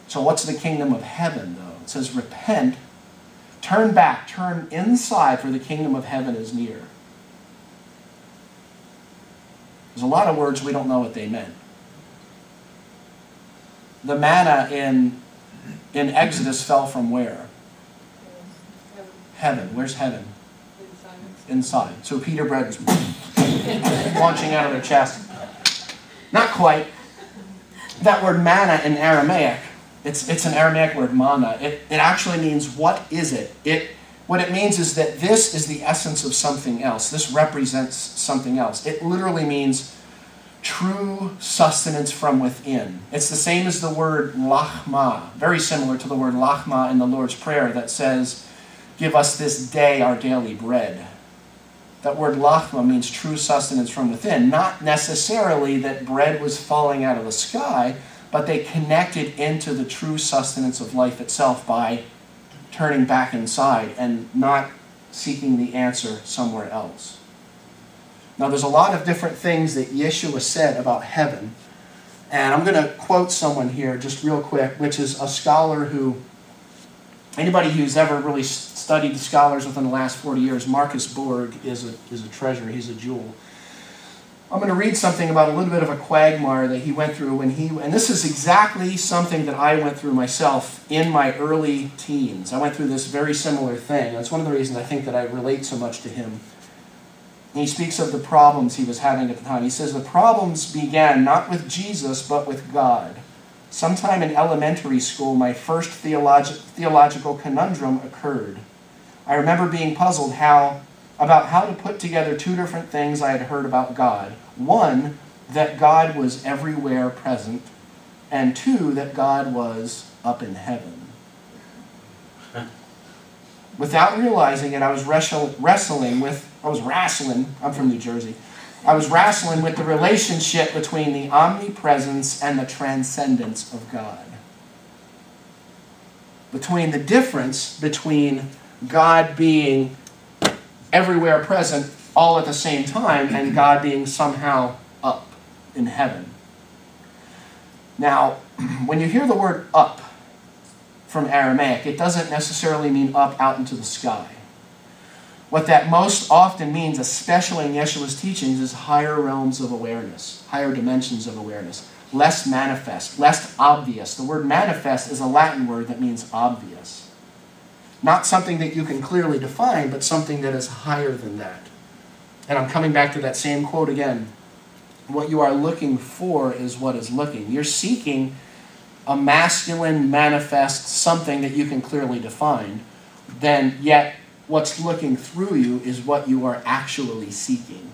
So what's the kingdom of heaven, though? It says, repent, turn back, turn inside, for the kingdom of heaven is near. There's a lot of words we don't know what they meant. The manna in Exodus fell from where? Heaven. Where's heaven? Inside. So Peter bread was launching out of their chest. Not quite. That word manna in Aramaic, it's an Aramaic word, mana. It actually means, what is it? What it means is that this is the essence of something else. This represents something else. It literally means true sustenance from within. It's the same as the word lachma, very similar to the word lachma in the Lord's Prayer that says, give us this day our daily bread. That word lachma means true sustenance from within. Not necessarily that bread was falling out of the sky, but they connected into the true sustenance of life itself by turning back inside and not seeking the answer somewhere else. Now, there's a lot of different things that Yeshua said about heaven. And I'm going to quote someone here just real quick, which is a scholar who, anybody who's ever really studied the scholars within the last 40 years, Marcus Borg is a treasure. He's a jewel. I'm going to read something about a little bit of a quagmire that he went through and this is exactly something that I went through myself in my early teens. I went through this very similar thing. That's one of the reasons I think that I relate so much to him. And he speaks of the problems he was having at the time. He says, the problems began not with Jesus, but with God. Sometime in elementary school, my first theological conundrum occurred. I remember being puzzled about how to put together two different things I had heard about God. One, that God was everywhere present, and two, that God was up in heaven. Without realizing it, I was wrestling, I'm from New Jersey. I was wrestling with the relationship between the omnipresence and the transcendence of God. Between the difference between God being everywhere present all at the same time and God being somehow up in heaven. Now, when you hear the word up from Aramaic, it doesn't necessarily mean up out into the sky. What that most often means, especially in Yeshua's teachings, is higher realms of awareness, higher dimensions of awareness, less manifest, less obvious. The word manifest is a Latin word that means obvious. Not something that you can clearly define, but something that is higher than that. And I'm coming back to that same quote again. What you are looking for is what is looking. You're seeking a masculine manifest, something that you can clearly define, then yet what's looking through you is what you are actually seeking.